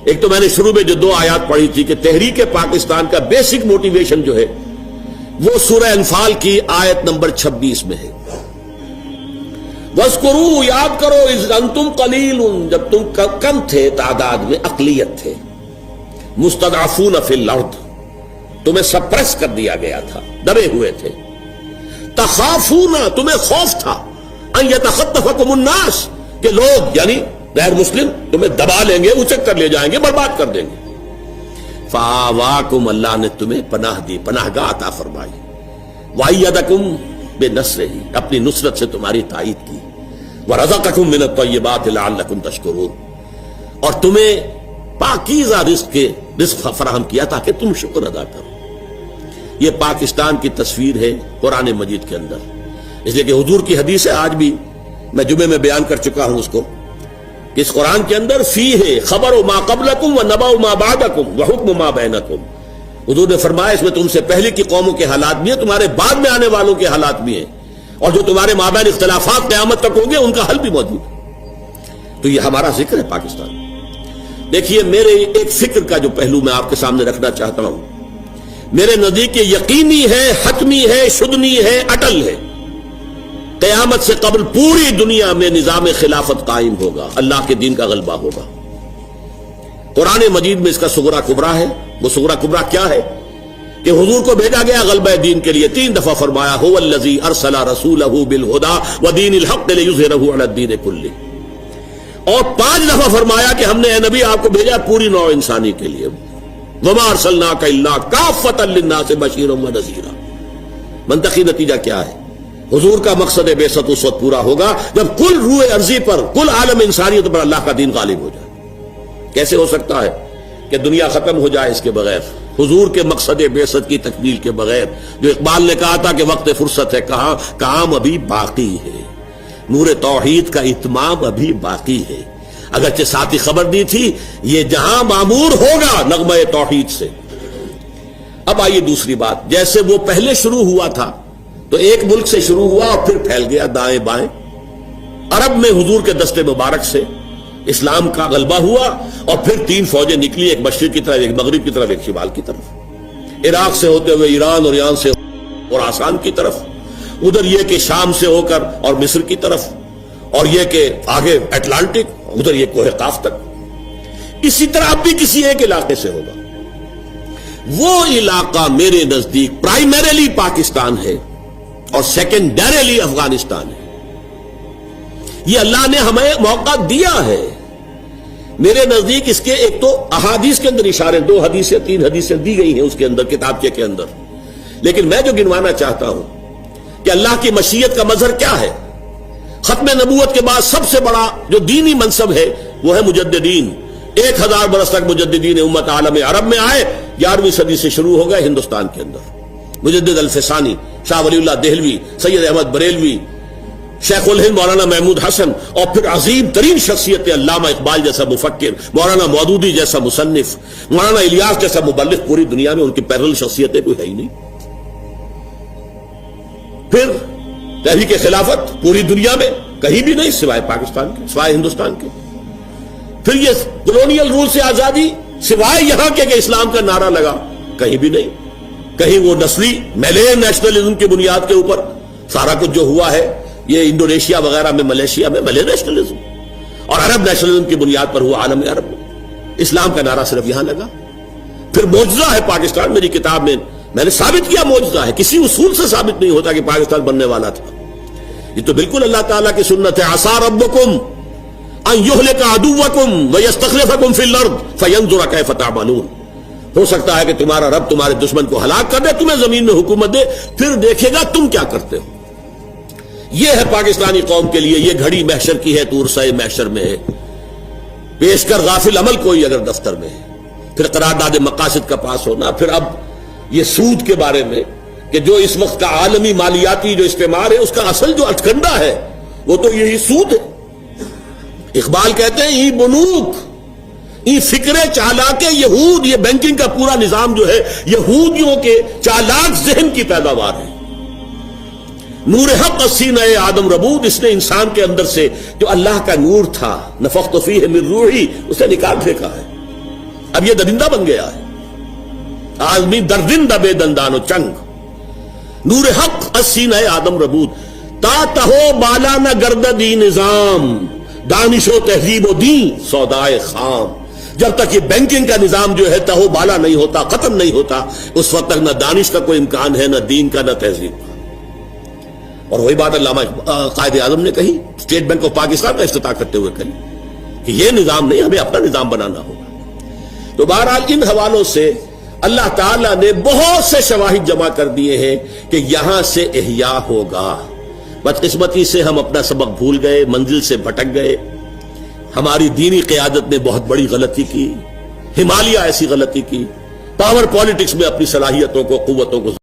ایک تو میں نے شروع میں جو 2 آیات پڑھی تھی کہ تحریک پاکستان کا بیسک موٹیویشن جو ہے وہ سورہ انفال کی آیت نمبر 26 میں ہے. وَاذْكُرُوا، یاد کرو، اذ انتم قلیل، جب تم کم تھے تعداد میں، اقلیت تھے، مستضعفون فی الارض، تمہیں سپریس کر دیا گیا تھا، دبے ہوئے تھے. تخافون، تمہیں خوف تھا، ان یتخطفکم الناس، کہ لوگ یعنی غیر مسلم تمہیں دبا لیں گے، اچک کر لے جائیں گے، برباد کر دیں گے. فآواکم، اللہ نے تمہیں پناہ دی، پناہ گاہ عطا فرمائی. وأیدکم بنصرہ، اپنی نصرت سے تمہاری تائید کی. ورزقکم من الطیبات لعلکم تشکرون، اور تمہیں پاکیزہ رزق فراہم کیا تاکہ تم شکر ادا کرو. یہ پاکستان کی تصویر ہے قرآن مجید کے اندر، اس لیے کہ حضور کی حدیث ہے، آج بھی میں جمعے میں بیان کر چکا ہوں اس کو، کہ اس قرآن کے اندر فی ہے خبر ما قبلکم و نبأ ما بعدکم و حکم ما بینکم. حضور نے فرمایا اس میں تم سے پہلے کی قوموں کے حالات بھی ہیں، تمہارے بعد میں آنے والوں کے حالات بھی ہیں، اور جو تمہارے مابین اختلافات قیامت تک ہوں گے ان کا حل بھی موجود ہے. تو یہ ہمارا ذکر ہے پاکستان. دیکھیے، میرے ایک فکر کا جو پہلو میں آپ کے سامنے رکھنا چاہتا ہوں، میرے نزدیک یہ یقینی ہے، حتمی ہے، شدنی ہے، اٹل ہے، قیامت سے قبل پوری دنیا میں نظام خلافت قائم ہوگا، اللہ کے دین کا غلبہ ہوگا. قرآن مجید میں اس کا صغرا کبرا ہے. وہ صغرا کبرا کیا ہے؟ کہ حضور کو بھیجا گیا غلبہ دین کے لیے. 3 دفعہ فرمایا هو الذی ارسل رسولہ بالہدی ودین الحق لیظہرہ علی الدین کلہ، اور 5 دفعہ فرمایا کہ ہم نے اے نبی آپ کو بھیجا پوری نوع انسانی کے لیے. وما ارسلناک الا کافۃ للناس بشیرا ونذیرا. منطقی نتیجہ کیا ہے؟ حضور کا مقصد بعثت اس وقت پورا ہوگا جب کل روح ارضی پر، کل عالم انسانیت پر اللہ کا دین غالب ہو جائے. کیسے ہو سکتا ہے کہ دنیا ختم ہو جائے اس کے بغیر، حضور کے مقصد بعثت کی تکمیل کے بغیر؟ جو اقبال نے کہا تھا کہ وقت فرصت ہے، کہاں کام ابھی باقی ہے، نور توحید کا اتمام ابھی باقی ہے. اگرچہ ساتھ ہی خبر دی تھی یہ جہاں معمور ہوگا نغمہ توحید سے. اب آئیے دوسری بات، جیسے وہ پہلے شروع ہوا تھا تو ایک ملک سے شروع ہوا اور پھر پھیل گیا دائیں بائیں. عرب میں حضور کے دستے مبارک سے اسلام کا غلبہ ہوا، اور پھر 3 فوجیں نکلی، ایک مشرق کی طرف، ایک مغرب کی طرف، ایک شمال کی طرف. عراق سے ہوتے ہوئے ایران، اور ایران سے خراسان کی طرف، ادھر یہ کہ شام سے ہو کر اور مصر کی طرف، اور یہ کہ آگے اٹلانٹک، ادھر یہ کوہ قاف تک. اسی طرح اب بھی کسی ایک علاقے سے ہوگا. وہ علاقہ میرے نزدیک پرائمریلی پاکستان ہے اور سیکنڈریلی افغانستان ہے. یہ اللہ نے ہمیں موقع دیا ہے. میرے نزدیک اس کے ایک تو احادیث کے اندر اشارے، 2 حدیثیں 3 حدیثیں دی گئی ہیں اس کے اندر، کتابچے کے اندر. لیکن میں جو گنوانا چاہتا ہوں کہ اللہ کی مشیت کا مظہر کیا ہے. ختم نبوت کے بعد سب سے بڑا جو دینی منصب ہے وہ ہے مجددین. 1000 برس تک مجددین امت عالم عرب میں آئے. 11ویں صدی سے شروع ہو گئے ہندوستان کے اندر. مجدد الفسانی، شاہ ولی اللہ دہلوی، سید احمد بریلوی، شیخ الہند مولانا محمود حسن، اور پھر عظیم ترین شخصیت علامہ اقبال جیسا مفکر، مولانا مودودی جیسا مصنف، مولانا الیاس جیسا مبلغ. پوری دنیا میں ان کی پیرل شخصیتیں کوئی ہے ہی نہیں. پھر تحریک خلافت پوری دنیا میں کہیں بھی نہیں سوائے پاکستان کے، سوائے ہندوستان کے. پھر یہ کولونیل رول سے آزادی سوائے یہاں کے کہ اسلام کا نعرہ لگا، کہیں بھی نہیں. کہیں وہ نسلی میلین نیشنلزم کی بنیاد کے اوپر سارا کچھ جو ہوا ہے، یہ انڈونیشیا وغیرہ میں، ملیشیا میں ملے نیشنلزم، اور عرب نیشنلزم کی بنیاد پر ہوا عالم عرب میں. اسلام کا نعرہ صرف یہاں لگا. پھر معجزہ ہے پاکستان. میری کتاب میں نے ثابت کیا معجزہ ہے، کسی اصول سے ثابت نہیں ہوتا کہ پاکستان بننے والا تھا. یہ تو بالکل اللہ تعالیٰ کی سنت ہے. عسى ربكم ان يهلك عدوكم ويستخلفكم في الارض فينظر كيف تعملون. ہو سکتا ہے کہ تمہارا رب تمہارے دشمن کو ہلاک کر دے، تمہیں زمین میں حکومت دے، پھر دیکھے گا تم کیا کرتے ہو. یہ ہے پاکستانی قوم کے لیے. یہ گھڑی محشر کی ہے، تورسۂ محشر میں ہے. پیش کر غافل عمل کوئی اگر دفتر میں ہے. پھر قرارداد مقاصد کا پاس ہونا. پھر اب یہ سود کے بارے میں کہ جو اس وقت کا عالمی مالیاتی جو استعمار ہے اس کا اصل جو اٹکنڈا ہے وہ تو یہی سود ہے. اقبال کہتے ہیں ای بنوک، ای فکر چالاک یہود. یہ بینکنگ کا پورا نظام جو ہے یہودیوں کے چالاک ذہن کی پیداوار ہے. نور حق سینہ آدم ربود، اس نے انسان کے اندر سے جو اللہ کا نور تھا، نفخت فیہ من روحی، اسے نکال پھینکا ہے. اب یہ درندہ بن گیا ہے. آدمی درندہ بے دندان و چنگ. نور حق السینہ آدم ربود. تا تہو بالا نہ گرددی نظام دانش و تہذیب و دین سودائے خام. جب تک یہ بینکنگ کا نظام جو ہے تہو بالا نہیں ہوتا، ختم نہیں ہوتا، اس وقت تک نہ دانش کا کوئی امکان ہے، نہ دین کا، نہ تہذیب کا. اور وہی بات علامہ قائد اعظم نے کہی، اسٹیٹ بینک آف پاکستان کا افتتاح کرتے ہوئے کہی کہ یہ نظام نہیں، ہمیں اپنا نظام بنانا ہوگا. تو بہرحال ان حوالوں سے اللہ تعالیٰ نے بہت سے شواہد جمع کر دیے ہیں کہ یہاں سے احیاء ہوگا. بدقسمتی سے ہم اپنا سبق بھول گئے، منزل سے بھٹک گئے. ہماری دینی قیادت نے بہت بڑی غلطی کی، ہمالیہ ایسی غلطی کی، پاور پالیٹکس میں اپنی صلاحیتوں کو، قوتوں کو